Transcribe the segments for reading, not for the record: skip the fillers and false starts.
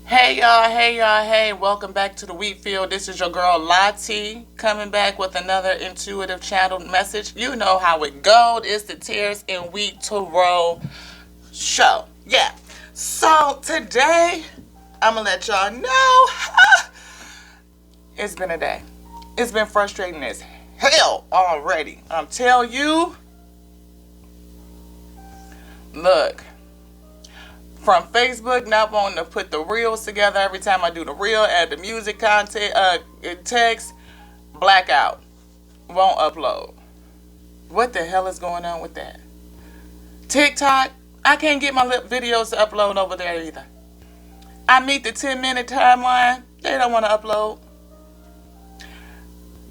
Hey, welcome back to the wheat field. This is your girl Lottie coming back with another intuitive channel message. You know how it goes. It's the Tears and Wheat to Roll show. Yeah. So today, I'm going to let y'all know it's been a day. It's been frustrating as hell already. I'm telling you, look. From Facebook not wanting to put the reels together every time I do the reel, add the music content, text, blackout, won't upload. What the hell is going on with that? TikTok, I can't get my videos to upload over there either. I meet the 10-minute timeline, they don't want to upload.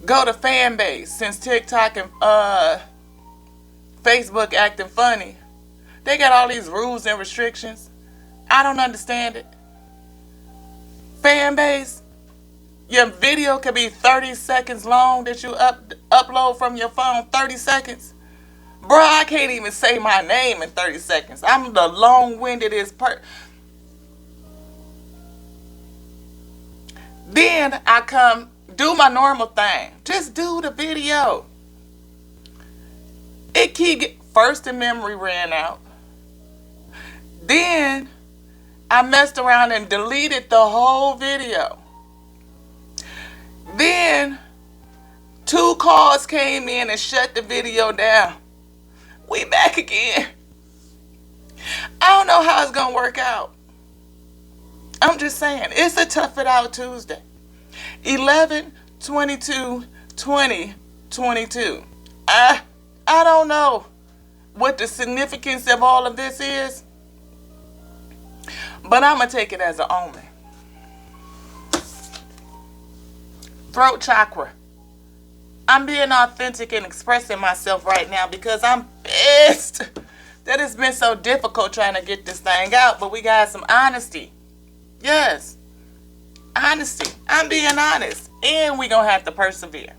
Go to fan base, since TikTok and Facebook acting funny. They got all these rules and restrictions. I don't understand it. Fan base, your video could be 30 seconds long that you upload from your phone, 30 seconds. Bro, I can't even say my name in 30 seconds. I'm the long-windedest person. Then I come do my normal thing. Just do the video. First the memory ran out. Then I messed around and deleted the whole video. Then 2 calls came in and shut the video down. We back again. I don't know how it's going to work out. I'm just saying, it's a tough it out Tuesday. 11/22/2022. I don't know what the significance of all of this is. But I'm going to take it as an omen. Throat chakra. I'm being authentic and expressing myself right now because I'm pissed that it's been so difficult trying to get this thing out. But we got some honesty. Yes. Honesty. I'm being honest. And we're going to have to persevere.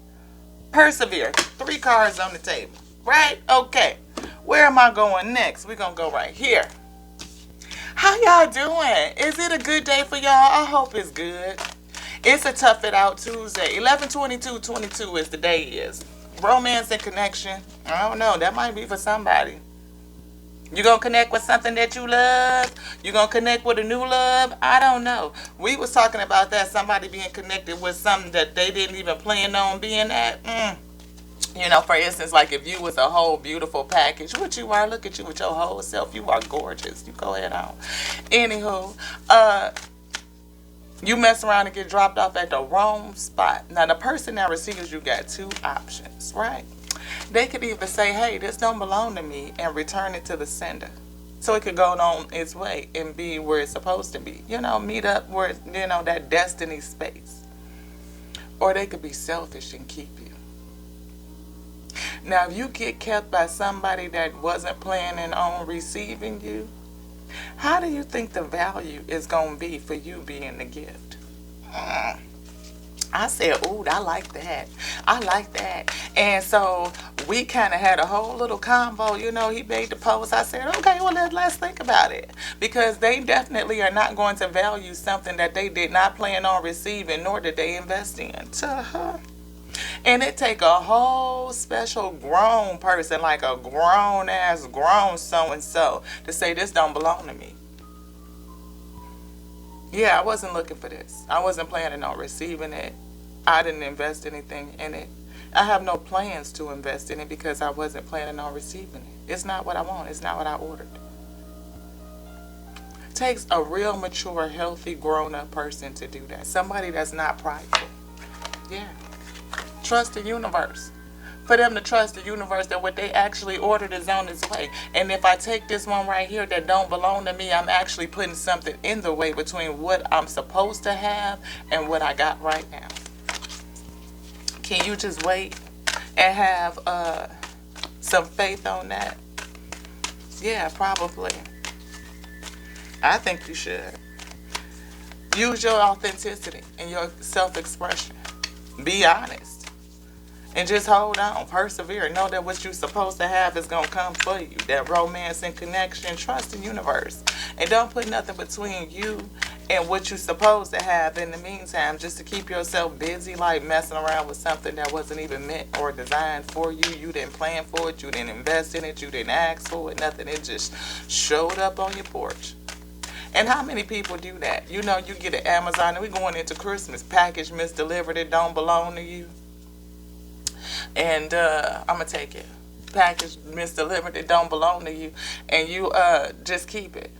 Persevere. 3 cards on the table. Right? Okay. Where am I going next? We're going to go right here. How y'all doing? Is it a good day for y'all? I hope it's good. It's a tough it out Tuesday. 11/22/22 is the day is. Romance and connection. I don't know. That might be for somebody. You gonna connect with something that you love? You gonna connect with a new love? I don't know. We was talking about that. Somebody being connected with something that they didn't even plan on being at. You know, for instance, like if you was a whole beautiful package, which you are, look at you with your whole self. You are gorgeous. You go ahead on. Anywho, you mess around and get dropped off at the wrong spot. Now, the person that receives you got 2 options, right? They could either say, hey, this don't belong to me, and return it to the sender. So it could go on its way and be where it's supposed to be. You know, meet up where, you know, that destiny space. Or they could be selfish and keep you. Now, if you get kept by somebody that wasn't planning on receiving you, how do you think the value is going to be for you being the gift? I said, ooh, I like that. I like that. And so we kind of had a whole little combo. You know, he made the post. I said, okay, well, let's think about it. Because they definitely are not going to value something that they did not plan on receiving, nor did they invest in. And it take a whole special grown person, like a grown-ass, grown so-and-so, to say this don't belong to me. Yeah, I wasn't looking for this. I wasn't planning on receiving it. I didn't invest anything in it. I have no plans to invest in it because I wasn't planning on receiving it. It's not what I want. It's not what I ordered. It takes a real mature, healthy, grown-up person to do that. Somebody that's not prideful. Yeah. Trust the universe. For them to trust the universe that what they actually ordered is on its way. And if I take this one right here that don't belong to me, I'm actually putting something in the way between what I'm supposed to have and what I got right now. Can you just wait and have some faith on that? Yeah, probably. I think you should. Use your authenticity and your self-expression. Be honest. And just hold on, persevere. Know that what you're supposed to have is going to come for you. That romance and connection, trust the universe. And don't put nothing between you and what you supposed to have in the meantime, just to keep yourself busy, like messing around with something that wasn't even meant or designed for you. You didn't plan for it, you didn't invest in it, you didn't ask for it, nothing. It just showed up on your porch. And how many people do that? You know, you get an Amazon, and we going into Christmas, package misdelivered, it don't belong to you. And I'm going to take it. Package misdelivered, it don't belong to you. And you just keep it.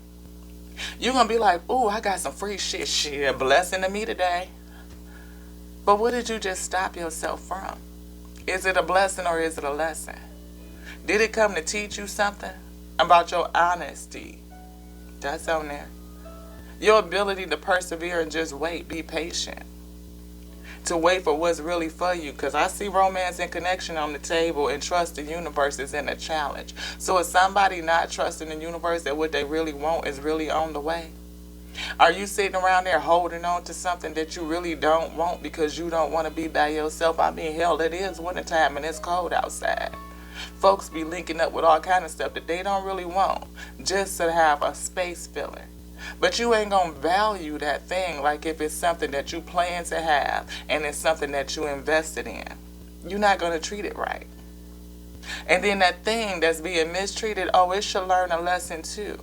You're going to be like, ooh, I got some free shit. Shit, a blessing to me today. But what did you just stop yourself from? Is it a blessing or is it a lesson? Did it come to teach you something about your honesty? That's on there. Your ability to persevere and just wait, be patient. To wait for what's really for you. Because I see romance and connection on the table, and trust the universe is in a challenge. So is somebody not trusting the universe that what they really want is really on the way? Are you sitting around there holding on to something that you really don't want because you don't want to be by yourself? I mean, hell, it is wintertime and it's cold outside. Folks be linking up with all kind of stuff that they don't really want just to have a space filler. But you ain't going to value that thing like if it's something that you plan to have and it's something that you invested in. You're not going to treat it right. And then that thing that's being mistreated, oh, it should learn a lesson too.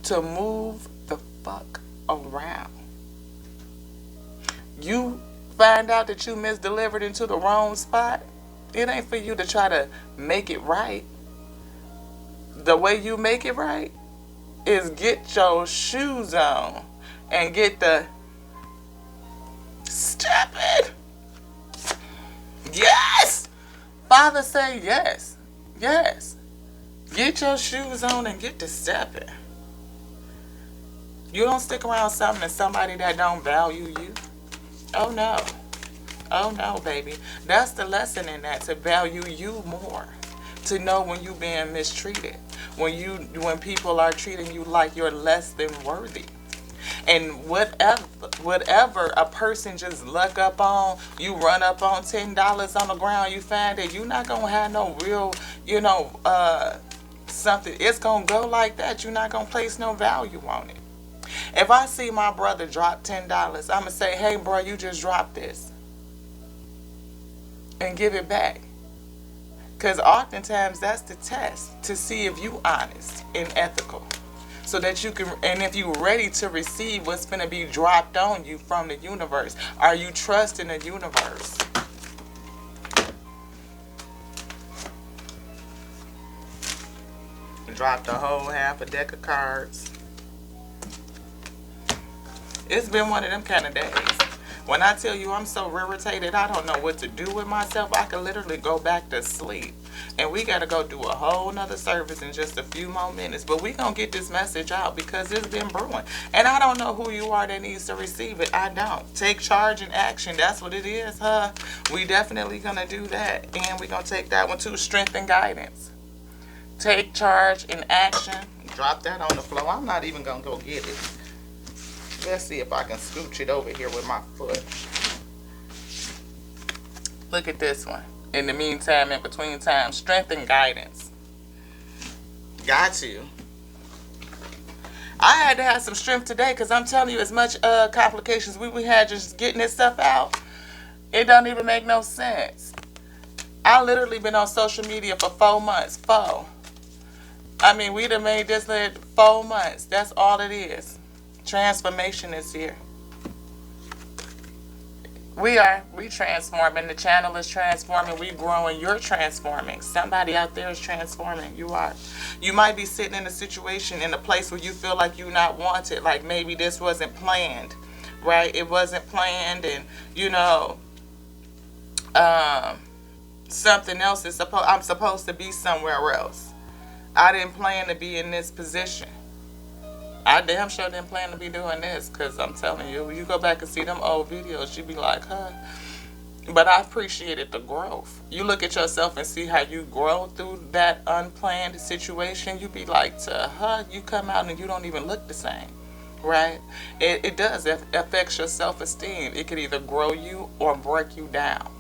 To move the fuck around. You find out that you misdelivered into the wrong spot, it ain't for you to try to make it right. The way you make it right is get your shoes on and get the step it. Yes! Father say yes. Yes. Get your shoes on and get to stepping. You don't stick around something and somebody that don't value you. Oh no. Oh no, baby. That's the lesson in that, to value you more. To know when you being mistreated. When people are treating you like you're less than worthy. And whatever a person just luck up on, you run up on $10 on the ground, you find that you're not going to have no real, something. It's going to go like that. You're not going to place no value on it. If I see my brother drop $10, I'm going to say, hey, bro, you just dropped this. And give it back. Because oftentimes that's the test to see if you honest and ethical. So that you can, and if you're ready to receive what's going to be dropped on you from the universe. Are you trusting the universe? Dropped a whole half a deck of cards. It's been one of them kind of days. When I tell you I'm so irritated, I don't know what to do with myself. I could literally go back to sleep. And we got to go do a whole nother service in just a few more minutes. But we going to get this message out because it's been brewing. And I don't know who you are that needs to receive it. I don't. Take charge and action. That's what it is, huh? We definitely going to do that. And we going to take that one too. Strength and guidance. Take charge and action. Drop that on the floor. I'm not even going to go get it. Let's see if I can scooch it over here with my foot. Look at this one. In the meantime, in between time, strength and guidance. Got you. I had to have some strength today because I'm telling you, as much complications we had just getting this stuff out, it don't even make no sense. I literally been on social media for 4 months. 4. I mean, we done made this 4 months. That's all it is. Transformation is here. We transforming. The channel is transforming. We growing. You're transforming. Somebody out there is transforming. You are. You might be sitting in a situation, in a place where you feel like you're not wanted. Like maybe this wasn't planned, right? It wasn't planned, and something else is I'm supposed to be somewhere else. I didn't plan to be in this position. I damn sure didn't plan to be doing this, because I'm telling you, when you go back and see them old videos, you be like, huh? But I appreciated the growth. You look at yourself and see how you grow through that unplanned situation, you be like, you come out and you don't even look the same, right? It does. It affects your self-esteem. It could either grow you or break you down.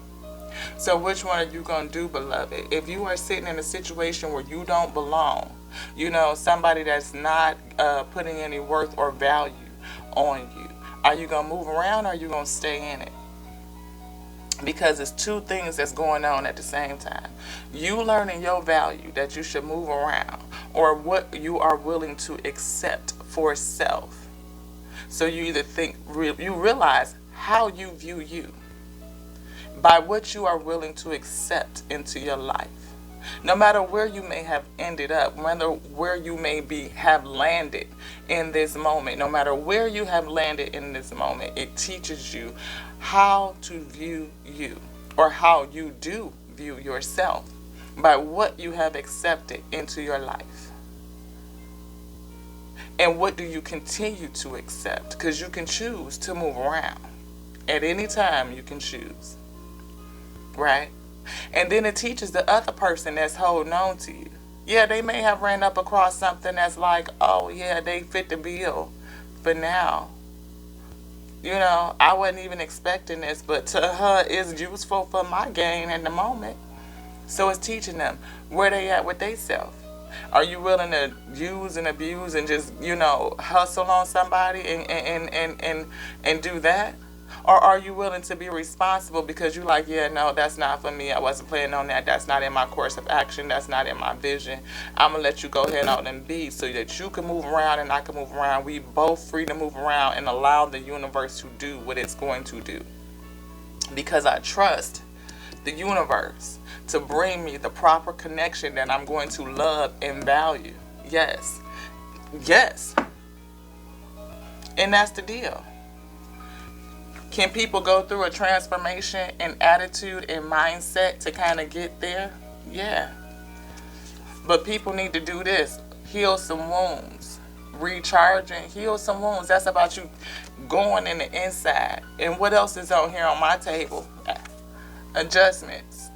So which one are you going to do, beloved? If you are sitting in a situation where you don't belong, somebody that's not putting any worth or value on you, Are you going to move around or are you going to stay in it? Because it's two things that's going on at the same time. You learning your value that you should move around, or what you are willing to accept for self. So you either you realize how you view you by what you are willing to accept into your life. No matter where you may have ended up, no matter where you have landed in this moment, no matter where you have landed in this moment, it teaches you how to view you, or how you do view yourself, by what you have accepted into your life. And what do you continue to accept? Because you can choose to move around. At any time you can choose. Right? And then it teaches the other person that's holding on to you. Yeah, they may have ran up across something that's like, oh yeah, they fit the bill. But now, I wasn't even expecting this, but to her it's useful for my gain in the moment. So it's teaching them where they at with theyself. Are you willing to use and abuse and just, hustle on somebody and do that? Or are you willing to be responsible because you're like, yeah, no, that's not for me. I wasn't planning on that. That's not in my course of action. That's not in my vision. I'm going to let you go ahead on and be, so that you can move around and I can move around. We both free to move around and allow the universe to do what it's going to do. Because I trust the universe to bring me the proper connection that I'm going to love and value. Yes. Yes. And that's the deal. Can people go through a transformation in attitude and mindset to kind of get there? Yeah. But people need to do this. Heal some wounds. Recharging. Heal some wounds. That's about you going in the inside. And what else is on here on my table? Adjustments.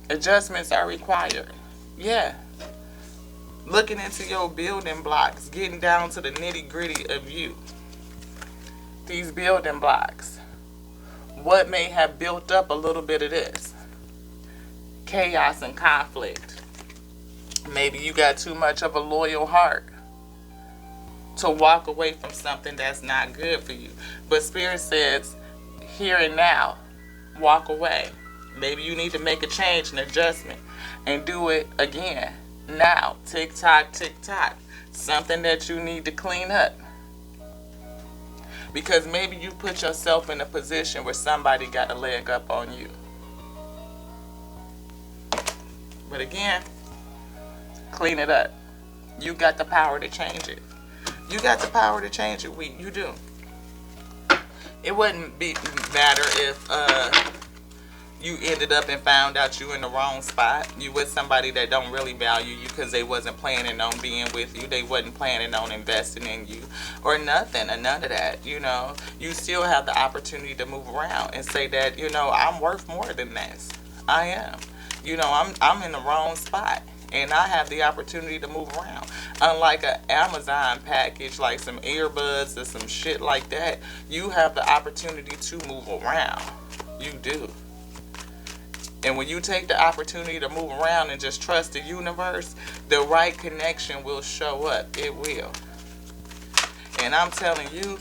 Adjustments are required. Yeah. Looking into your building blocks. Getting down to the nitty gritty of you. These building blocks. What may have built up a little bit of this? Chaos and conflict. Maybe you got too much of a loyal heart to walk away from something that's not good for you. But Spirit says, here and now, walk away. Maybe you need to make a change, an adjustment, and do it again. Now, tick tock, tick tock. Something that you need to clean up. Because maybe you put yourself in a position where somebody got a leg up on you. But again, clean it up. You got the power to change it. You got the power to change it. You do. It wouldn't matter if you ended up and found out you in the wrong spot. You with somebody that don't really value you because they wasn't planning on being with you. They wasn't planning on investing in you or nothing, or none of that. You still have the opportunity to move around and say that, I'm worth more than this. I am. I'm in the wrong spot and I have the opportunity to move around. Unlike an Amazon package, like some earbuds or some shit like that, you have the opportunity to move around. You do. And when you take the opportunity to move around and just trust the universe, the right connection will show up. It will. And I'm telling you,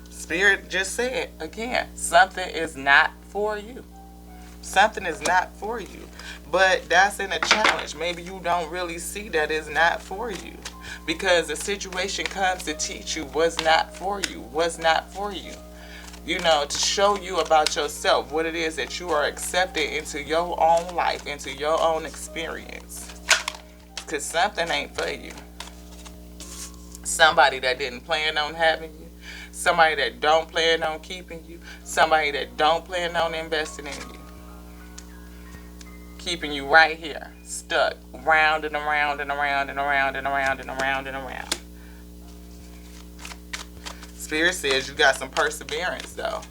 Spirit just said, again, something is not for you. Something is not for you. But that's in a challenge. Maybe you don't really see that it's not for you. Because the situation comes to teach you what's not for you. What's not for you. To show you about yourself, what it is that you are accepting into your own life, into your own experience. Because something ain't for you. Somebody that didn't plan on having you. Somebody that don't plan on keeping you. Somebody that don't plan on investing in you. Keeping you right here, stuck, round and around and around and around and around and around and around. Spirit says you got some perseverance, though.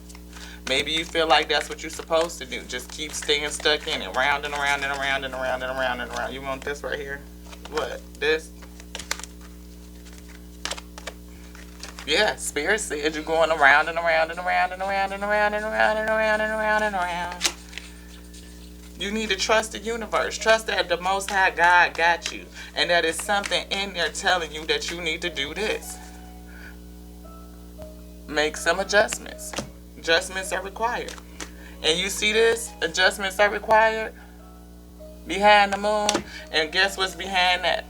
Maybe you feel like that's what you're supposed to do. Just keep staying stuck in it, round and around and around and around and around and around. You want this right here? What? This? Yeah, Spirit says you're going around and around and around and around and around and around and around and around and around. You need to trust the universe. Trust that the Most High God got you. And that is something in there telling you that you need to do this. make some adjustments. Adjustments are required. And you see this? Adjustments are required behind the moon. And guess what's behind that?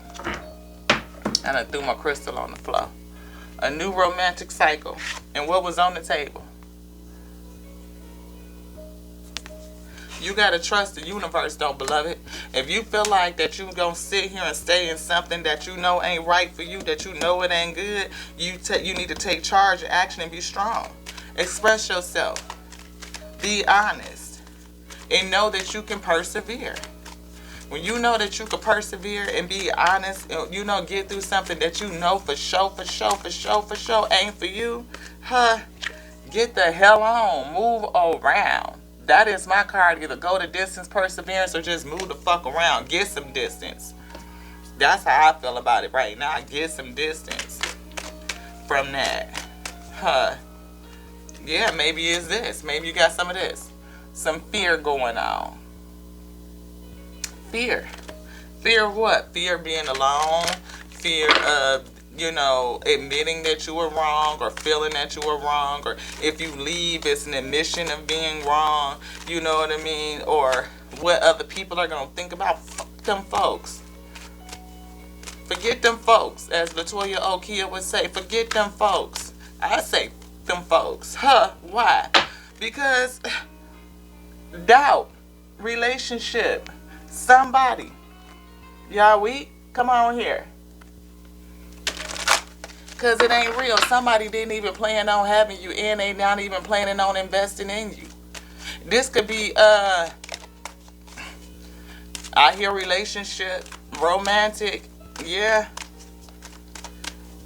And I threw my crystal on the floor. A new romantic cycle. And what was on the table? You got to trust the universe, though, beloved. If you feel like that you going to sit here and stay in something that you know ain't right for you, that you know it ain't good, you need to take charge and action and be strong. Express yourself. Be honest. And know that you can persevere. When you know that you can persevere and be honest, you know, get through something that you know for sure ain't for you, get the hell on. Move around. That is my card. Either go the distance, perseverance, or just move the fuck around. Get some distance. That's how I feel about it right now. Get some distance from that. Yeah, maybe it's this. Maybe you got some of this. Some fear going on. Fear. Fear of what? Fear of being alone. Fear of, admitting that you were wrong, or feeling that you were wrong, or if you leave, it's an admission of being wrong. You know what I mean? Or what other people are going to think about. Fuck them folks. Forget them folks. As Latoya Okia would say, forget them folks. I say them folks. Why? Because doubt, relationship, somebody. Y'all weak? Come on here. Because it ain't real. Somebody didn't even plan on having you in. They not even planning on investing in you. This could be, I hear relationship, romantic. Yeah.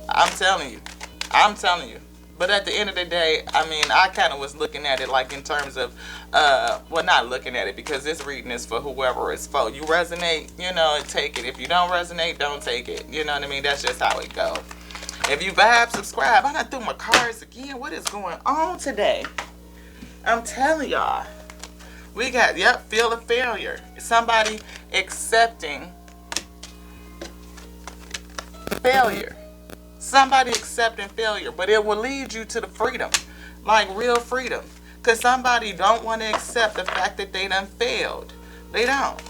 I'm telling you. But at the end of the day, I mean, I kind of was looking at it like in terms of, not looking at it, because this reading is for whoever it's for. You resonate, take it. If you don't resonate, don't take it. You know what I mean? That's just how it goes. If you vibe, subscribe. I done threw my cards again. What is going on today? I'm telling y'all. We got, feel the failure. Somebody accepting failure. Somebody accepting failure. But it will lead you to the freedom. Like real freedom. Because somebody don't want to accept the fact that they done failed. They don't.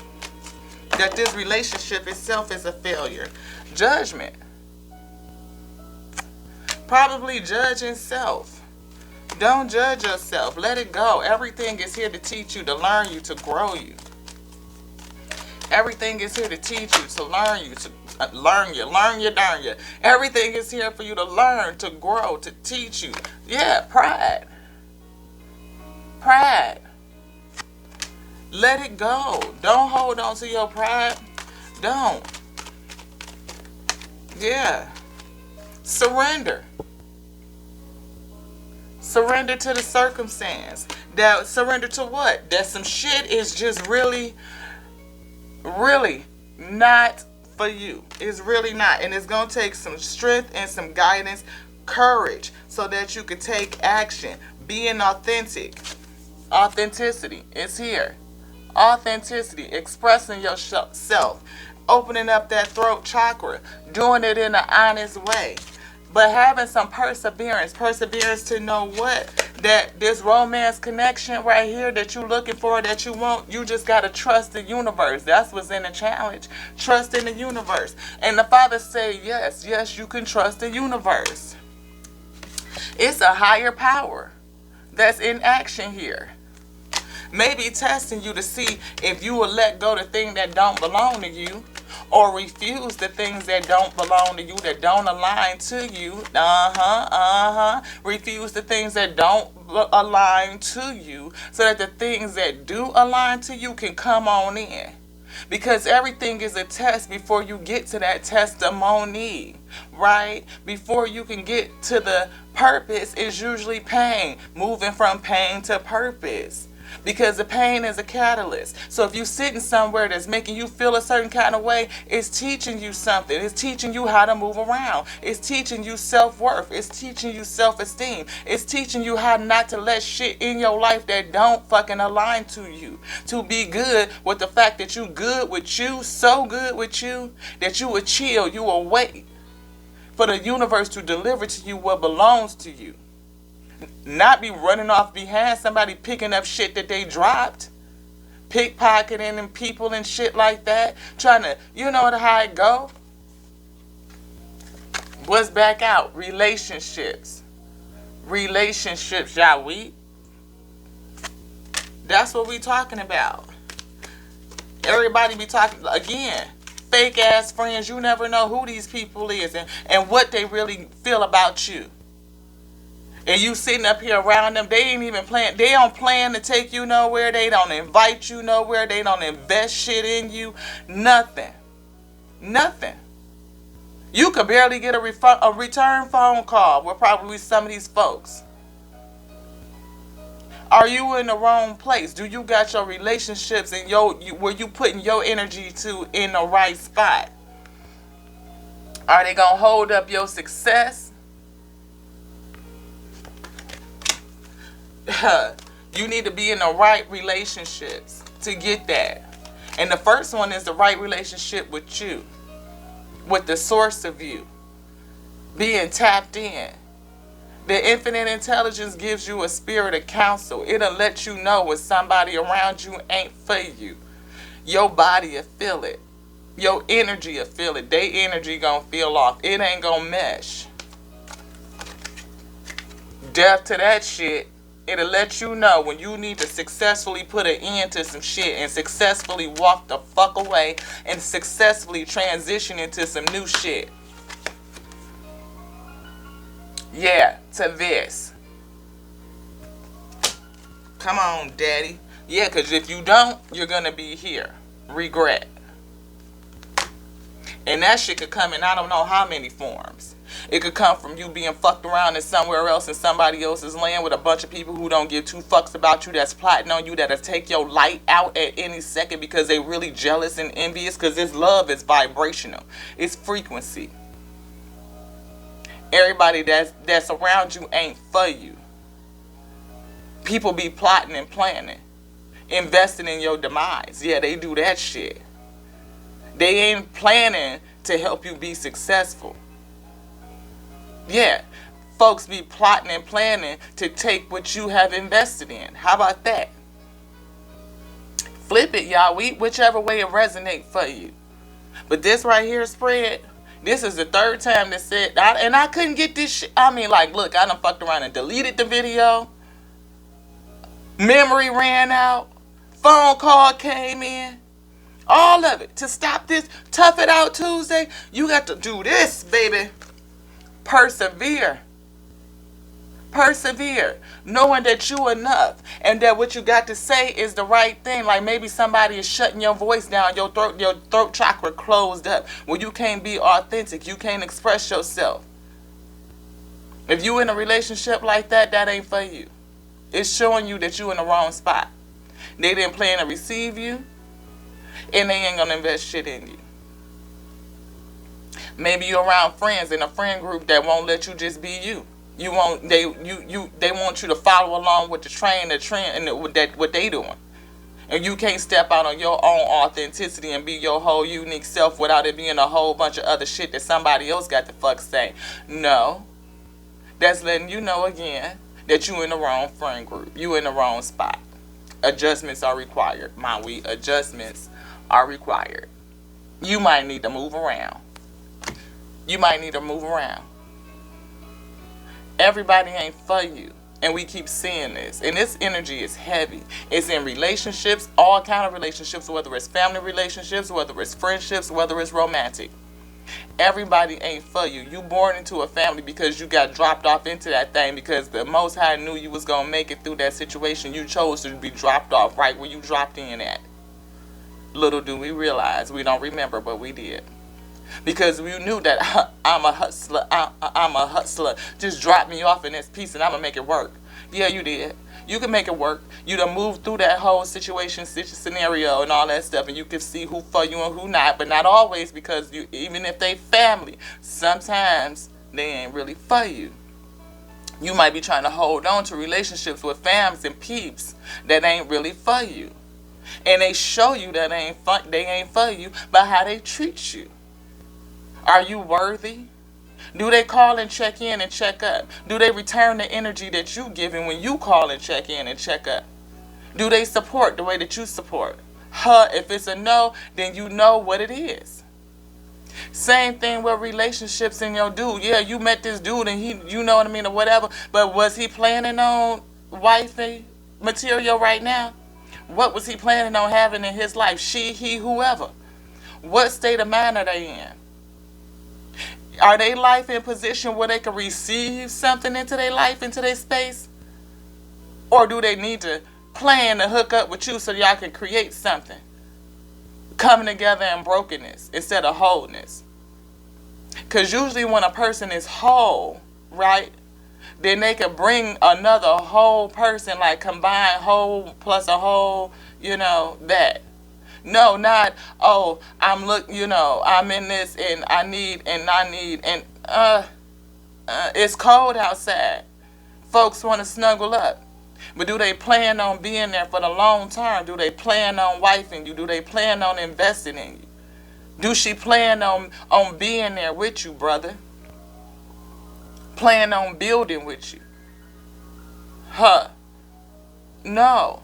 That this relationship itself is a failure. Judgment. Probably judging self. Don't judge yourself. Let it go. Everything is here to teach you, to learn you, to grow you. Everything is here to teach you, to learn you, to learn you, darn you. Everything is here for you to learn, to grow, to teach you. Yeah, pride. Pride. Let it go. Don't hold on to your pride. Don't. Yeah. Surrender. Surrender to the circumstance. That surrender to what? That some shit is just really not for you. It's really not. And it's going to take some strength and some guidance, courage, so that you can take action. Being authentic. Authenticity is here. Authenticity. Expressing yourself. Opening up that throat chakra. Doing it in an honest way. But having some perseverance to know what? That this romance connection right here that you're looking for, that you want, you just got to trust the universe. That's what's in the challenge. Trust in the universe. And the Father say, yes, you can trust the universe. It's a higher power that's in action here. Maybe testing you to see if you will let go the thing that don't belong to you, or refuse the things that don't belong to you, that don't align to you. Refuse the things that don't align to you, so that the things that do align to you can come on in. Because everything is a test before you get to that testimony, right? Before you can get to the purpose is usually pain. Moving from pain to purpose. Because the pain is a catalyst. So if you're sitting somewhere that's making you feel a certain kind of way, it's teaching you something. It's teaching you how to move around. It's teaching you self-worth. It's teaching you self-esteem. It's teaching you how not to let shit in your life that don't fucking align to you. To be good with the fact that you good with you, so good with you, that you will chill, you will wait for the universe to deliver to you what belongs to you. Not be running off behind somebody picking up shit that they dropped. Pickpocketing and people and shit like that. Trying to, you know how it go. What's back out? Relationships. Relationships, y'all. That's what we talking about. Everybody be talking, again, fake ass friends. You never know who these people is and what they really feel about you. And you sitting up here around them, they ain't even plan. They don't plan to take you nowhere. They don't invite you nowhere. They don't invest shit in you. Nothing. Nothing. You could barely get a return phone call with probably some of these folks. Are you in the wrong place? Do you got your relationships and where you putting your energy to in the right spot? Are they gonna hold up your success? You need to be in the right relationships to get that. And the first one is the right relationship with you, with the source of you, being tapped in. The infinite intelligence gives you a spirit of counsel. It'll let you know when somebody around you ain't for you. Your body will feel it. Your energy will feel it. Their energy gonna feel off. It ain't gonna mesh. Deaf to that shit. It'll let you know when you need to successfully put an end to some shit and successfully walk the fuck away and successfully transition into some new shit. Yeah, to this. Come on, daddy. Yeah, because if you don't, you're going to be here. Regret. And that shit could come in I don't know how many forms. It could come from you being fucked around in somewhere else in somebody else's land with a bunch of people who don't give two fucks about you, that's plotting on you, that'll take your light out at any second because they really jealous and envious, because this love is vibrational. It's frequency. Everybody that's around you ain't for you. People be plotting and planning, investing in your demise. Yeah, they do that shit. They ain't planning to help you be successful. Yeah, folks be plotting and planning to take what you have invested in. How about that? Flip it, y'all. Whichever way it resonates for you. But this right here, spread. This is the third time that said, and I couldn't get this shit. I mean, like, look, I done fucked around and deleted the video. Memory ran out. Phone call came in. All of it. To stop this, Tough It Out Tuesday, you got to do this, baby. Persevere. Persevere. Knowing that you enough. And that what you got to say is the right thing. Like maybe somebody is shutting your voice down. Your throat chakra closed up. Where you can't be authentic. You can't express yourself. If you in a relationship like that, that ain't for you. It's showing you that you in the wrong spot. They didn't plan to receive you. And they ain't gonna invest shit in you. Maybe you're around friends in a friend group that won't let you just be you. They want you to follow along with the trend and what they doing. And you can't step out on your own authenticity and be your whole unique self without it being a whole bunch of other shit that somebody else got to fuck say. No. That's letting you know again that you in the wrong friend group. You in the wrong spot. Adjustments are required. Adjustments are required. You might need to move around. You might need to move around. Everybody ain't for you. And we keep seeing this. And this energy is heavy. It's in relationships, all kind of relationships, whether it's family relationships, whether it's friendships, whether it's romantic. Everybody ain't for you. You born into a family because you got dropped off into that thing because the Most High knew you was going to make it through that situation. You chose to be dropped off right where you dropped in at. Little do we realize, we don't remember, but we did. Because we knew that I'm a hustler. I'm a hustler. Just drop me off in this piece and I'm going to make it work. Yeah, you did. You can make it work. You done moved through that whole situation, scenario and all that stuff. And you can see who for you and who not. But not always, because even if they family, sometimes they ain't really for you. You might be trying to hold on to relationships with fams and peeps that ain't really for you. And they show you that they ain't for you by how they treat you. Are you worthy? Do they call and check in and check up? Do they return the energy that you giving when you call and check in and check up? Do they support the way that you support? If it's a no, then you know what it is. Same thing with relationships in your dude. Yeah, you met this dude and he, you know what I mean, or whatever. But was he planning on wifey material right now? What was he planning on having in his life? She, he, whoever. What state of mind are they in? Are they life in position where they can receive something into their life, into their space? Or do they need to plan to hook up with you so y'all can create something? Coming together in brokenness instead of wholeness. Because usually when a person is whole, right, then they can bring another whole person, like combine whole plus a whole, that. No, not, oh, I'm in this and I need, and it's cold outside. Folks want to snuggle up. But do they plan on being there for the long term? Do they plan on wifing you? Do they plan on investing in you? Do she plan on being there with you, brother? Plan on building with you? No.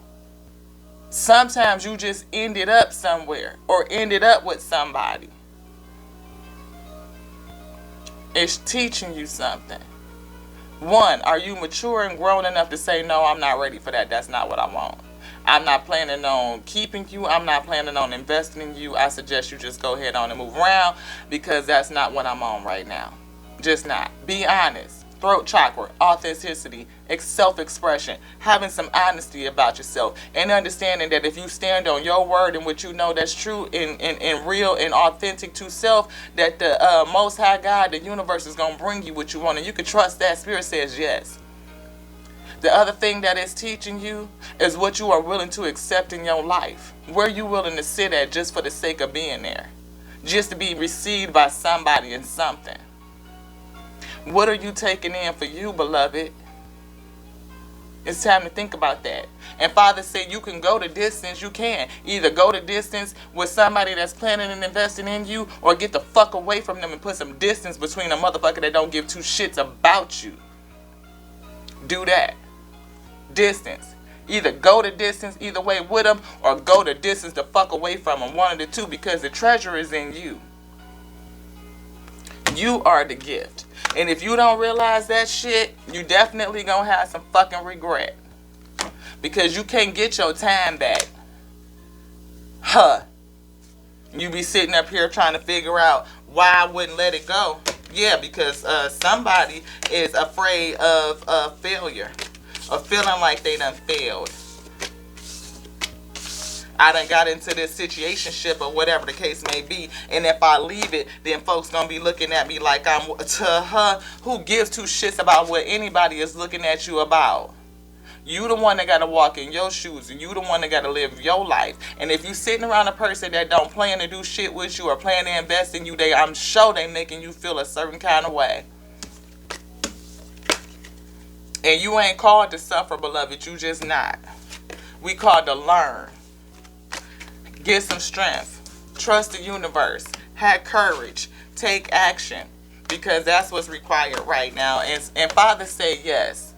Sometimes you just ended up somewhere or ended up with somebody. It's teaching you something. One, are you mature and grown enough to say, no, I'm not ready for that. That's not what I want. I'm not planning on keeping you. I'm not planning on investing in you. I suggest you just go ahead on and move around because that's not what I'm on right now. Just not. Be honest. Throat chakra, authenticity, self-expression, having some honesty about yourself, and understanding that if you stand on your word and what you know that's true and real and authentic to self, that the Most High God, the universe, is going to bring you what you want, and you can trust that. Spirit says yes. The other thing that it's teaching you is what you are willing to accept in your life. Where you willing to sit at just for the sake of being there, just to be received by somebody and something. What are you taking in for you, beloved? It's time to think about that. And Father said you can go the distance. You can. Either go the distance with somebody that's planning and investing in you, or get the fuck away from them and put some distance between a motherfucker that don't give two shits about you. Do that. Distance. Either go the distance either way with them, or go the distance to fuck away from them. One of the two, because the treasure is in you. You are the gift. And if you don't realize that shit, you definitely gonna have some fucking regret. Because you can't get your time back. You be sitting up here trying to figure out why I wouldn't let it go. Yeah, because somebody is afraid of failure. Or feeling like they done failed. I done got into this situationship or whatever the case may be, and if I leave it, then folks gonna be looking at me like I'm who gives two shits about what anybody is looking at you about. You the one that gotta walk in your shoes, and you the one that gotta live your life. And if you sitting around a person that don't plan to do shit with you or plan to invest in you, I'm sure they making you feel a certain kind of way. And you ain't called to suffer, beloved. You just not. We called to learn. Get some strength. Trust the universe. Have courage. Take action. Because that's what's required right now. And Father say yes.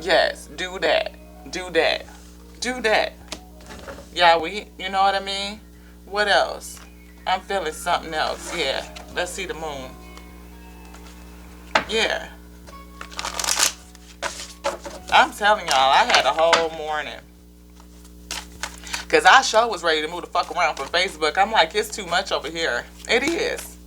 Yes. Do that. Do that. Do that. Yeah, you know what I mean? What else? I'm feeling something else. Yeah. Let's see the moon. Yeah. I'm telling y'all, I had a whole morning. Because I sure was ready to move the fuck around from Facebook. I'm like, it's too much over here. It is.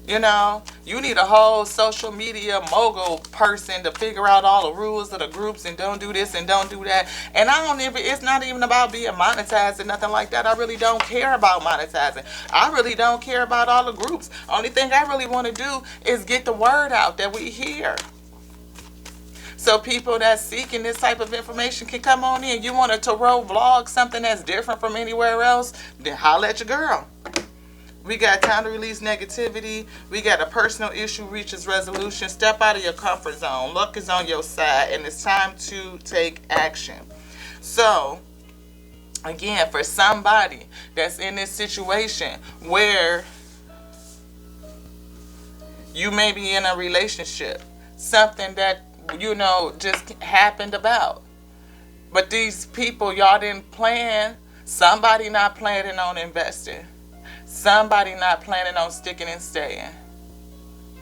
You know, you need a whole social media mogul person to figure out all the rules of the groups and don't do this and don't do that. And it's not even about being monetized and nothing like that. I really don't care about monetizing. I really don't care about all the groups. Only thing I really want to do is get the word out that we here. So people that's seeking this type of information can come on in. You want a tarot vlog, something that's different from anywhere else, then holla at your girl. We got time to release negativity. We got a personal issue reaches resolution. Step out of your comfort zone. Luck is on your side, and it's time to take action. So, again, for somebody that's in this situation where You may be in a relationship, something that, just happened about. But these people, y'all didn't plan. Somebody not planning on investing. Somebody not planning on sticking and staying.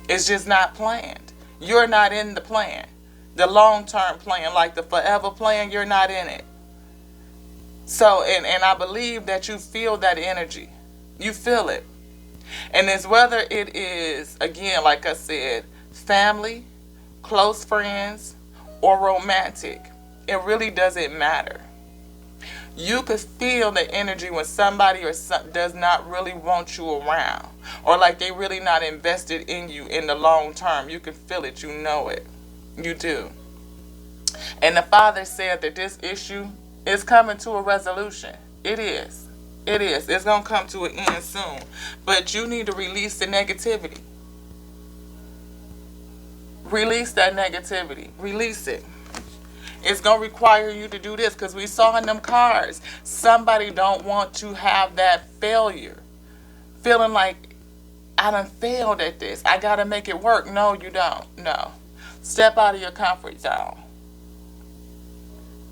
It's just not planned. You're not in the plan. The long-term plan, like the forever plan, you're not in it. So, and I believe that you feel that energy. You feel it. And it's whether it is, again, like I said, family, close friends, or romantic. It really doesn't matter. You could feel the energy when somebody does not really want you around, or like they really not invested in you in the long term. You can feel it. You know it. You do. And the Father said that this issue is coming to a resolution. It is. It is. It's going to come to an end soon. But you need to release the negativity. Release that negativity. Release it. It's going to require you to do this, because we saw in them cards, somebody don't want to have that failure. Feeling like, I done failed at this. I got to make it work. No, you don't. No. Step out of your comfort zone.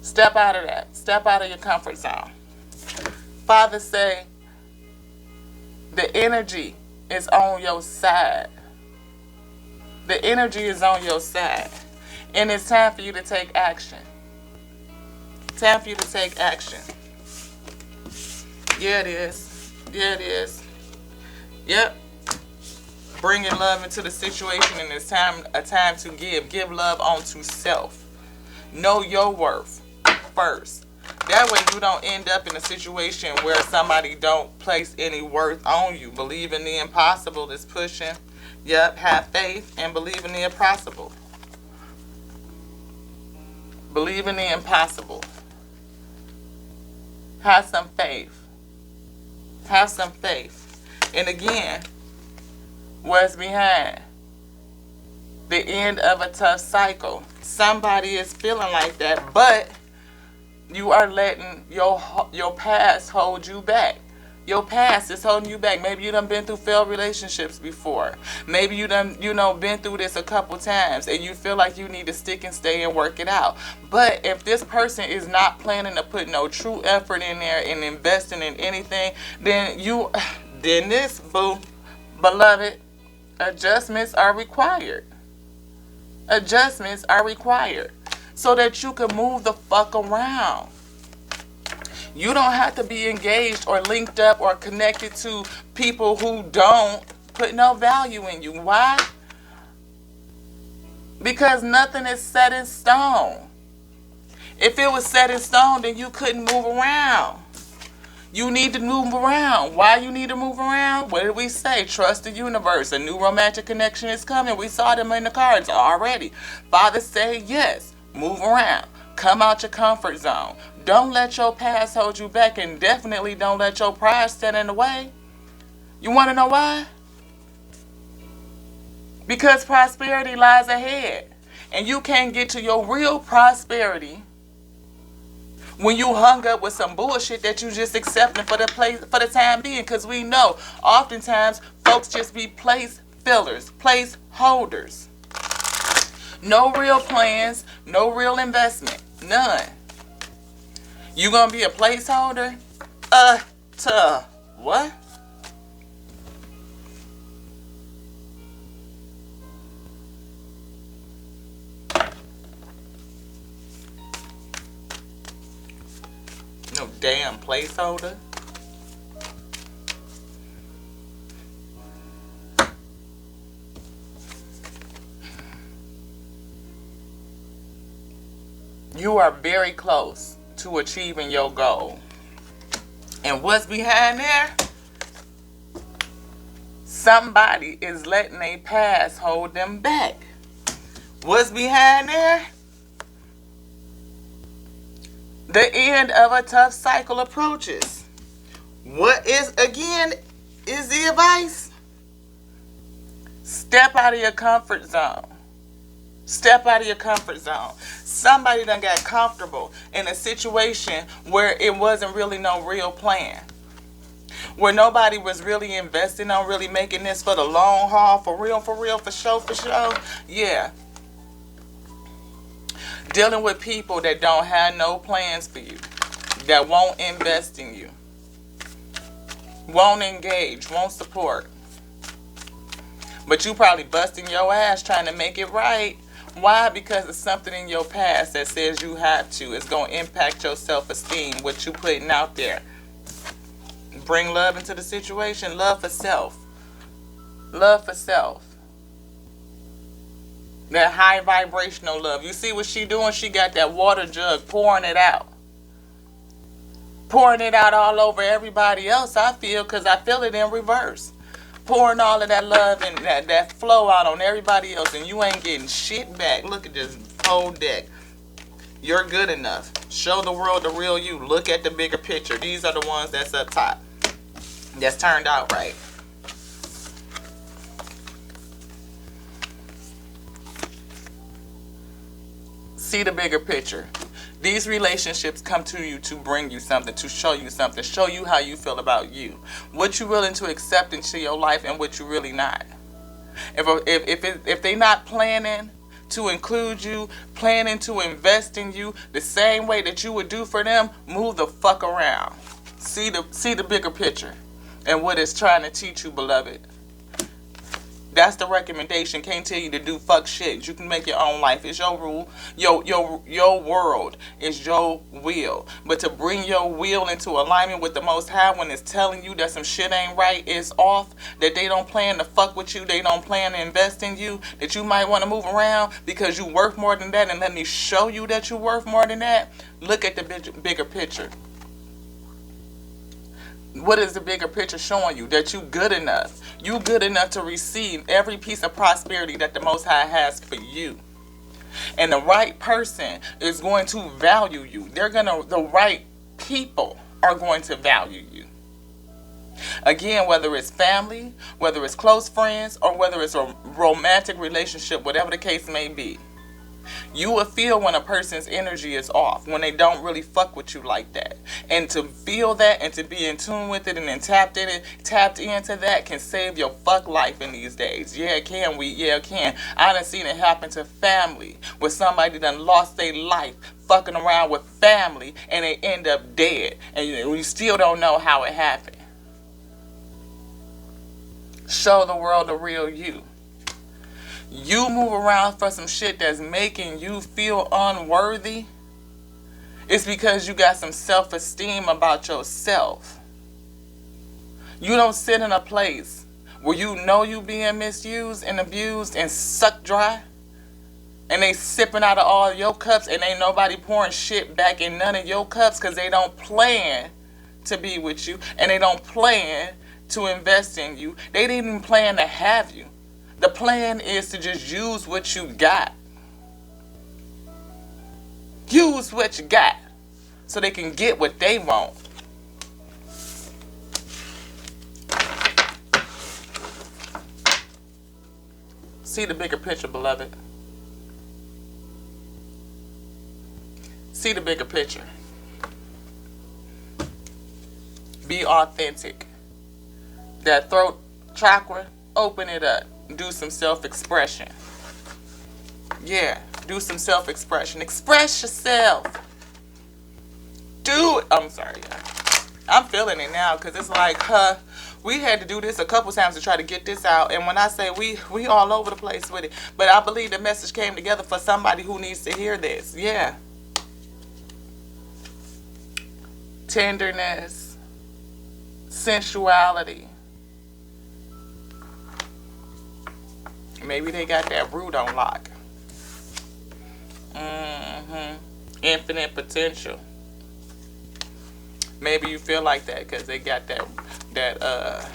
Step out of that. Step out of your comfort zone. Father say, the energy is on your side. The energy is on your side. And it's time for you to take action. Time for you to take action. Yeah, it is. Yeah, it is. Yep. Bringing love into the situation, and it's a time to give. Give love onto self. Know your worth first. That way you don't end up in a situation where somebody don't place any worth on you. Believe in the impossible is pushing. Yep, have faith and believe in the impossible. Believe in the impossible. Have some faith. Have some faith. And again, what's behind? The end of a tough cycle. Somebody is feeling like that, but you are letting your past hold you back. Your past is holding you back. Maybe you done been through failed relationships before. Maybe you done, been through this a couple times and you feel like you need to stick and stay and work it out. But if this person is not planning to put no true effort in there and investing in anything, then this, boo, beloved, adjustments are required. Adjustments are required so that you can move the fuck around. You don't have to be engaged or linked up or connected to people who don't put no value in you. Why? Because nothing is set in stone. If it was set in stone, then you couldn't move around. You need to move around. Why you need to move around? What did we say? Trust the universe. A new romantic connection is coming. We saw them in the cards already. Father say yes. Move around. Come out your comfort zone. Don't let your past hold you back, and definitely don't let your pride stand in the way. You want to know why? Because prosperity lies ahead. And you can't get to your real prosperity when you hung up with some bullshit that you just accepting for the time being. Because we know oftentimes folks just be place fillers, place holders. No real plans, no real investment, none. You gonna be a placeholder? What? No damn placeholder. You are very close to achieving your goal. And what's behind there? Somebody is letting a past hold them back. What's behind there? The end of a tough cycle approaches. What is the advice? Step out of your comfort zone. Step out of your comfort zone. Somebody done got comfortable in a situation where it wasn't really no real plan. where nobody was really investing on really making this for the long haul, for real, for sure. Yeah. Dealing with people that don't have no plans for you, that won't invest in you, won't engage, won't support. But you probably busting your ass trying to make it right. Why? Because it's something in your past that says you have to. It's going to impact your self-esteem, what you putting out there. Bring love into the situation. Love for self. Love for self. That high vibrational love. You see what she doing? She got that water jug pouring it out. Pouring it out all over everybody else, I feel, because I feel it in reverse. Pouring all of that love and that flow out on everybody else, and you ain't getting shit back. Look at this whole deck. You're good enough. Show the world the real you. Look at the bigger picture. These are the ones that's up top. That's turned out right. See the bigger picture. These relationships come to you to bring you something, to show you how you feel about you, what you're willing to accept into your life and what you're really not. If they're not planning to include you, planning to invest in you the same way that you would do for them, move the fuck around. See the bigger picture and what it's trying to teach you, beloved. That's the recommendation. Can't tell you to do fuck shit. You can make your own life. It's your rule. Your world is your will. But to bring your will into alignment with the Most High when it's telling you that some shit ain't right, it's off, that they don't plan to fuck with you, they don't plan to invest in you, that you might want to move around because you worth more than that, and let me show you that you worth more than that. Look at the bigger picture. What is the bigger picture showing you? That you good enough. You good enough to receive every piece of prosperity that the Most High has for you. And the right person is going to value you. The right people are going to value you. Again, whether it's family, whether it's close friends, or whether it's a romantic relationship, whatever the case may be. You will feel when a person's energy is off, when they don't really fuck with you like that. And to feel that and to be in tune with it and then tapped into that can save your fuck life in these days. Yeah, it can. Yeah, it can. I done seen it happen to family where somebody done lost their life fucking around with family and they end up dead. And we still don't know how it happened. Show the world the real you. You move around for some shit that's making you feel unworthy, it's because you got some self-esteem about yourself. You don't sit in a place where you know you being misused and abused and sucked dry, and they sipping out of all your cups and ain't nobody pouring shit back in none of your cups because they don't plan to be with you and they don't plan to invest in you. They didn't even plan to have you. The plan is to just use what you got. Use what you got so they can get what they want. See the bigger picture, beloved. See the bigger picture. Be authentic. That throat chakra, open it up. Do some self-expression. Yeah, do some self-expression. Express yourself. Do it. I'm sorry, I'm feeling it now because it's like, we had to do this a couple times to try to get this out. And when I say we all over the place with it. But I believe the message came together for somebody who needs to hear this. Yeah. Tenderness. Sensuality. Maybe they got that root on lock. Infinite potential. Maybe you feel like that because they got that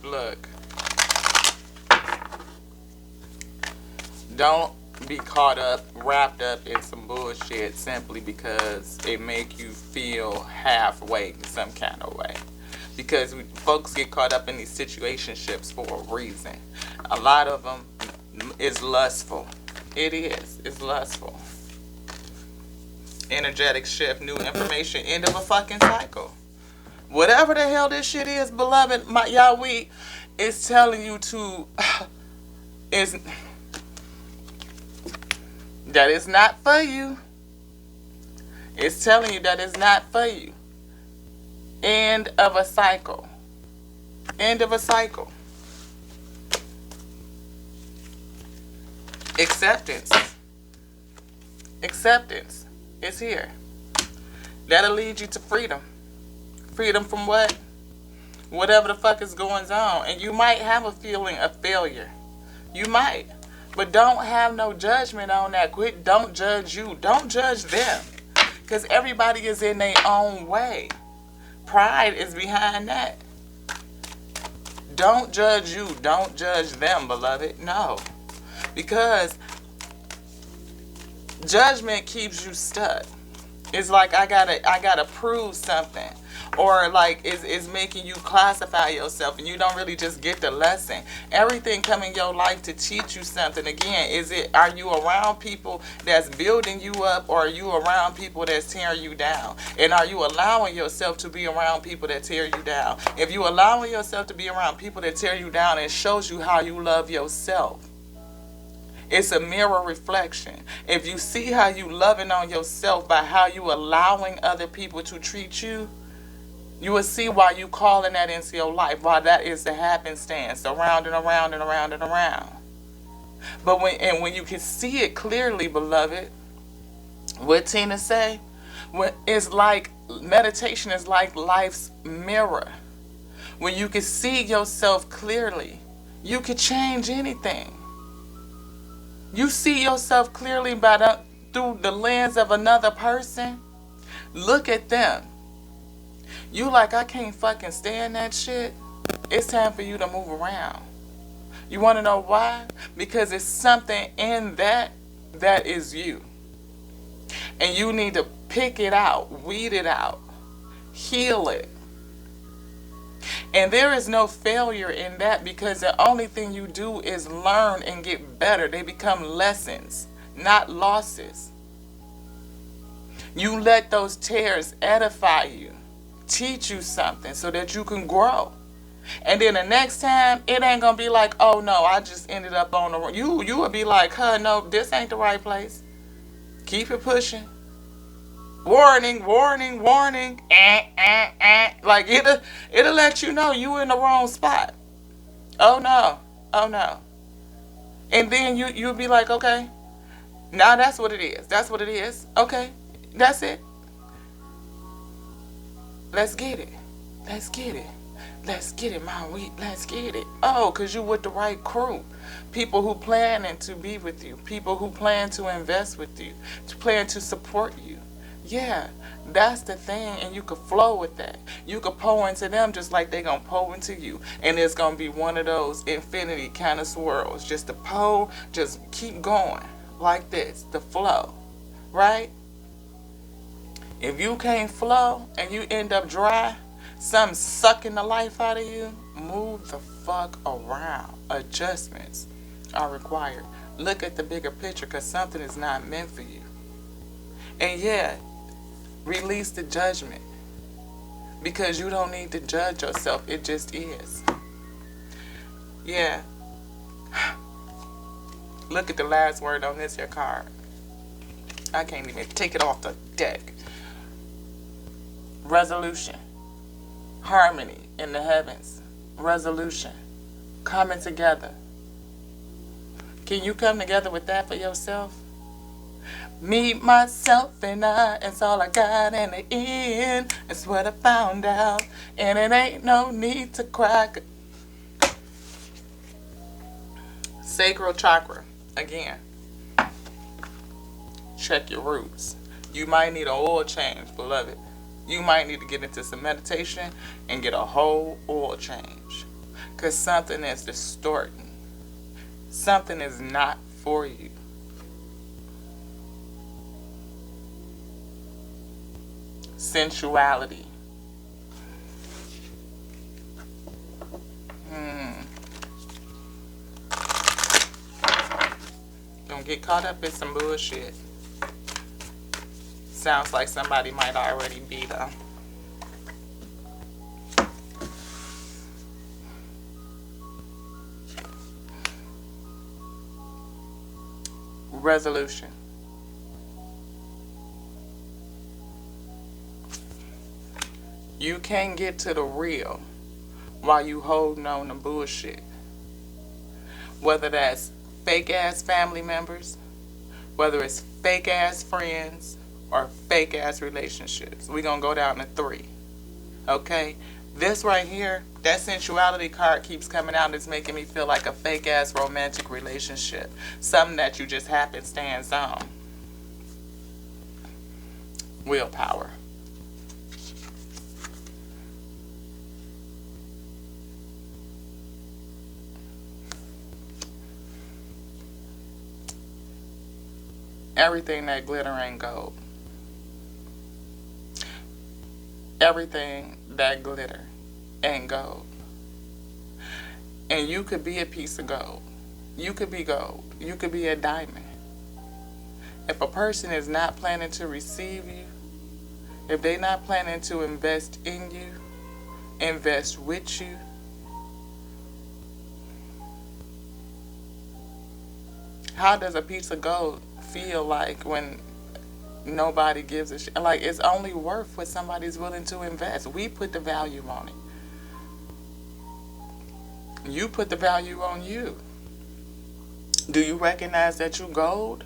look. Don't be caught up, wrapped up in some bullshit simply because it make you feel halfway in some kind of way. Because folks get caught up in these situationships for a reason. A lot of them is lustful. It is. It's lustful. Energetic shift, new information, end of a fucking cycle. Whatever the hell this shit is, beloved, my Yahweh is telling you to is that it's not for you. It's telling you that it's not for you. End of a cycle. End of a cycle. Acceptance. Acceptance is here. That'll lead you to freedom. Freedom from what? Whatever the fuck is going on. And you might have a feeling of failure. You might. But don't have no judgment on that. Don't judge you. Don't judge them. Because everybody is in their own way. Pride is behind that. Don't judge you. Don't judge them, beloved. No. Because judgment keeps you stuck. It's like I gotta prove something. Or like it's making you classify yourself and you don't really just get the lesson. Everything come in your life to teach you something. Again, are you around people that's building you up, or are you around people that's tearing you down? And are you allowing yourself to be around people that tear you down? If you allowing yourself to be around people that tear you down, it shows you how you love yourself. It's a mirror reflection. If you see how you loving on yourself by how you allowing other people to treat you, you will see why you calling that into your life, why that is the happenstance, around and around and around and around. But when you can see it clearly, beloved, what Tina say, it's like meditation is like life's mirror. When you can see yourself clearly, you can change anything. You see yourself clearly through the lens of another person. Look at them. You like, I can't fucking stand that shit. It's time for you to move around. You want to know why? Because it's something in that is you. And you need to pick it out, weed it out, heal it. And there is no failure in that, because the only thing you do is learn and get better. They become lessons, not losses. You let those tears edify you, teach you something so that you can grow. And then the next time, it ain't going to be like, oh no, I just ended up on the wrong. You will be like, huh, no, this ain't the right place. Keep it pushing. Warning, warning, warning. Like it'll let you know you in the wrong spot. Oh no, oh no. And then you'll be like, okay, now that's what it is. That's what it is. Okay, that's it. Let's get it. Let's get it. Let's get it, my week. Let's get it. Oh, because you with the right crew. People who planning to be with you. People who plan to invest with you. To plan to support you. Yeah, that's the thing, and you could flow with that. You could pour into them just like they're going to pour into you. And it's going to be one of those infinity kind of swirls. Just the pour, just keep going like this, the flow, right? If you can't flow and you end up dry, something sucking the life out of you, move the fuck around. Adjustments are required. Look at the bigger picture, because something is not meant for you. And yeah, release the judgment, because you don't need to judge yourself. It just is. Yeah. Look at the last word on this here card. I can't even take it off the deck. Resolution. Harmony in the heavens. Resolution. Coming together. Can you come together with that for yourself? Me, myself, and I, it's all I got in the end. It's what I found out, and it ain't no need to cry. Sacral chakra, again. Check your roots. You might need an oil change, beloved. You might need to get into some meditation and get a whole oil change, because something is distorting. Something is not for you. Sensuality. Don't get caught up in some bullshit. sounds like somebody might already be though. Resolution. You can't get to the real while you holding on to bullshit. Whether that's fake ass family members, whether it's fake ass friends, or fake ass relationships. We're gonna go down to 3. Okay? This right here, that sensuality card keeps coming out and it's making me feel like a fake ass romantic relationship. Something that you just happenstance on. Willpower. Everything that glitter ain't gold. Everything that glitter ain't gold. And you could be a piece of gold. You could be gold. You could be a diamond. If a person is not planning to receive you, if they're not planning to invest in you, invest with you, how does a piece of gold feel like when nobody gives a shit? Like, it's only worth what somebody's willing to invest. We put the value on it. You put the value on you. Do you recognize that you gold?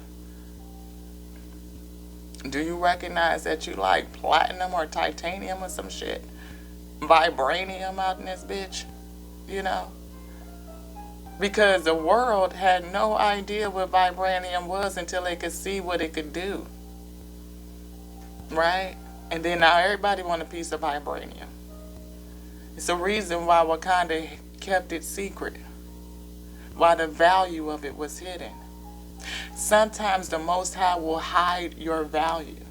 Do you recognize that you like platinum or titanium or some shit? Vibranium out in this bitch, you know? Because the world had no idea what vibranium was until they could see what it could do. Right? And then now everybody want a piece of vibranium. It's a reason why Wakanda kept it secret. Why the value of it was hidden. Sometimes the Most High will hide your value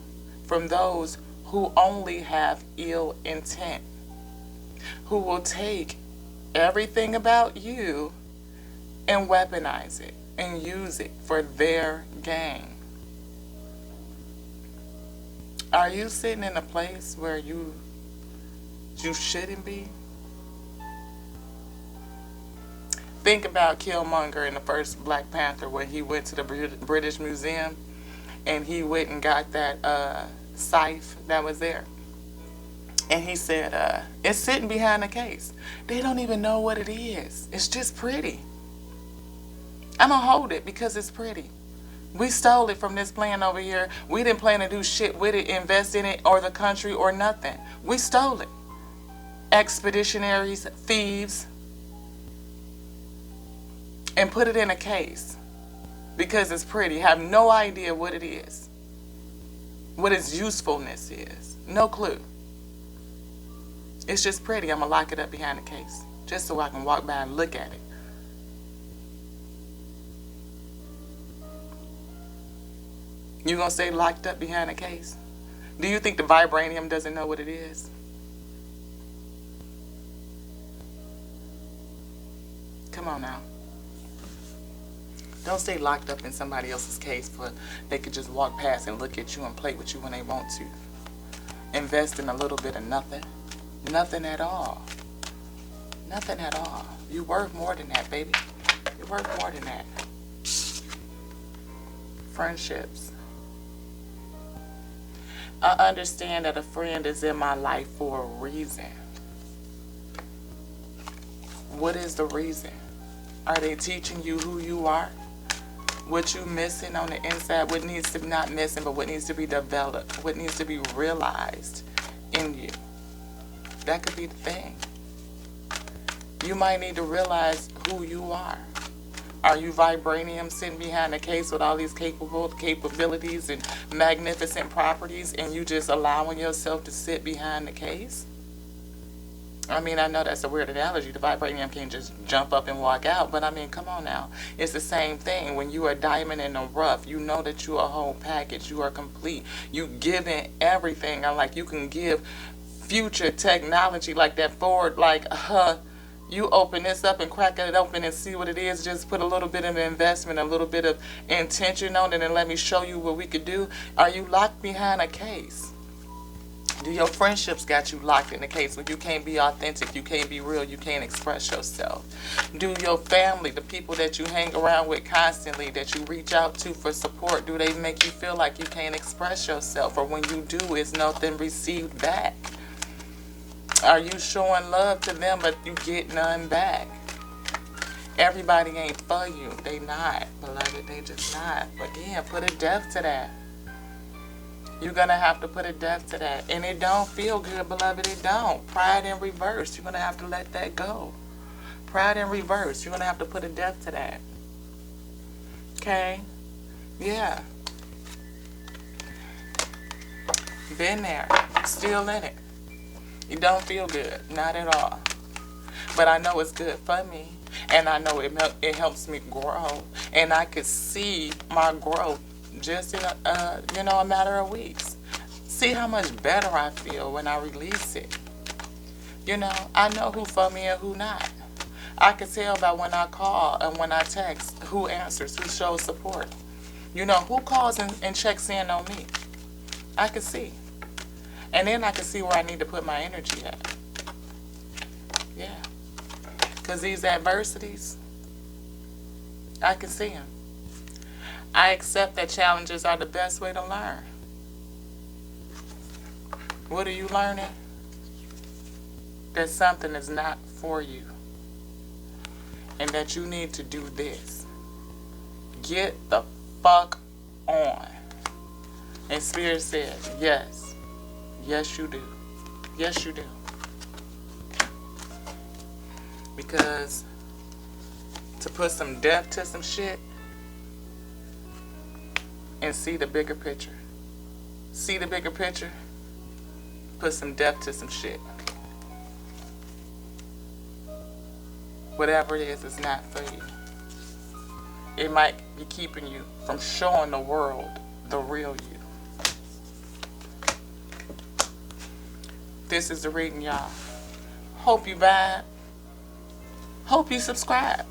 from those who only have ill intent. Who will take everything about you and weaponize it and use it for their gain. Are you sitting in a place where you shouldn't be? Think about Killmonger in the first Black Panther when he went to the British Museum and he went and got that scythe that was there. And he said, it's sitting behind the case. They don't even know what it is. It's just pretty. I'm going to hold it because it's pretty. We stole it from this plan over here. We didn't plan to do shit with it, invest in it, or the country, or nothing. We stole it. Expeditionaries, thieves, and put it in a case because it's pretty. Have no idea what it is, what its usefulness is. No clue. It's just pretty. I'm going to lock it up behind the case just so I can walk by and look at it. You gonna stay locked up behind a case? Do you think the vibranium doesn't know what it is? Come on now. Don't stay locked up in somebody else's case for they could just walk past and look at you and play with you when they want to. Invest in a little bit of nothing. Nothing at all. Nothing at all. You're worth more than that, baby. You're worth more than that. Friendships. I understand that a friend is in my life for a reason. What is the reason? Are they teaching you who you are? What you missing on the inside? What needs to be not missing, but what needs to be developed? What needs to be realized in you? That could be the thing. You might need to realize who you are. Are you vibranium sitting behind a case with all these capabilities and magnificent properties and you just allowing yourself to sit behind the case? I mean, I know that's a weird analogy. The vibranium can't just jump up and walk out, but I mean, come on now. It's the same thing. When you are a diamond in the rough, you know that you are a whole package. You are complete. You giving everything. I'm like, you can give future technology like that forward, like, You open this up and crack it open and see what it is. Just put a little bit of investment, a little bit of intention on it, and let me show you what we could do. Are you locked behind a case? Do your friendships got you locked in a case where you can't be authentic, you can't be real, you can't express yourself? Do your family, the people that you hang around with constantly, that you reach out to for support, do they make you feel like you can't express yourself? Or when you do, is nothing received back? Are you showing love to them but you get none back? Everybody ain't for you. They not, beloved. They just not. Again, put a depth to that. You're going to have to put a depth to that. And it don't feel good, beloved. It don't. Pride in reverse. You're going to have to let that go. Pride in reverse. You're going to have to put a depth to that. Okay? Yeah. Been there. Still in it. It don't feel good. Not at all. But I know it's good for me. And I know it helps me grow. And I could see my growth just in a matter of weeks. See how much better I feel when I release it. I know who for me and who not. I can tell by when I call and when I text who answers, who shows support. Who calls and checks in on me. I can see. And then I can see where I need to put my energy at. Yeah. Because these adversities, I can see them. I accept that challenges are the best way to learn. What are you learning? That something is not for you. And that you need to do this. Get the fuck on. And Spirit said, yes. Yes, you do. Yes, you do. Because to put some depth to some shit, and see the bigger picture. See the bigger picture? Put some depth to some shit. Whatever it is not for you. It might be keeping you from showing the world the real you. This is the reading, y'all. Hope you vibe. Hope you subscribe.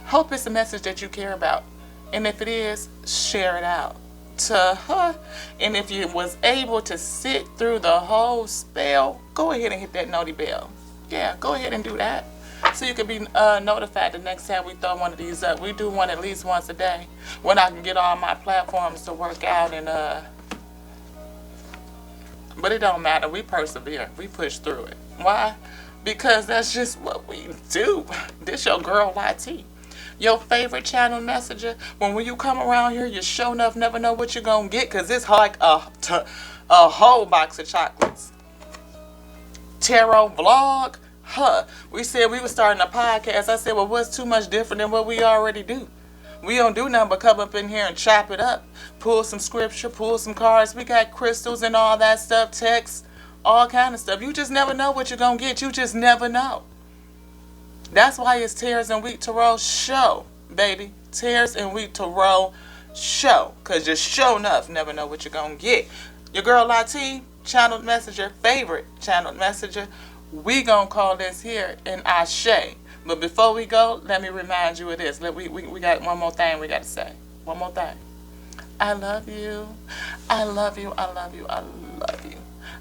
Hope it's a message that you care about. And if it is, share it out to her. And if you was able to sit through the whole spell, go ahead and hit that noti bell. Yeah, go ahead and do that. So you can be notified the next time we throw one of these up. We do one at least once a day. When I can get all my platforms to work out and but it don't matter. We persevere. We push through it. Why? Because that's just what we do. This your girl YT. Your favorite channel messenger. When you come around here, you sure enough never know what you're going to get, because it's like a whole box of chocolates. Tarot vlog. We said we were starting a podcast. I said, well, what's too much different than what we already do? We don't do nothing but come up in here and chop it up. Pull some scripture, pull some cards. We got crystals and all that stuff, text, all kind of stuff. You just never know what you're going to get. You just never know. That's why it's Tares and Wheat Tarot Show, baby. Tares and Wheat Tarot Show. Because you sure enough never know what you're going to get. Your girl Lati, channeled messenger, favorite channeled messenger. We going to call this here an Ashe. But before we go, let me remind you of this. We got one more thing we got to say. One more thing. I love you. I love you. I love you. I love you.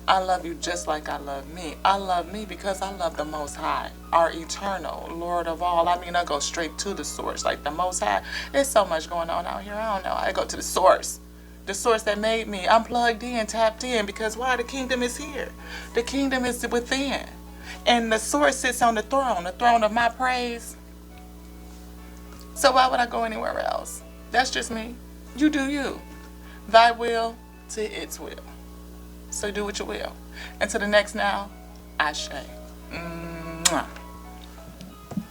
I love you just like I love me. I love me because I love the Most High, our eternal Lord of all. I mean, I go straight to the source, like the Most High. There's so much going on out here. I don't know. I go to the source that made me. I'm plugged in, tapped in, because why? The kingdom is here. The kingdom is within. And the source sits on the throne of my praise. So why would I go anywhere else? That's just me. You do you. Thy will to its will. So do what you will. Until the next now, Ashe. Mwah.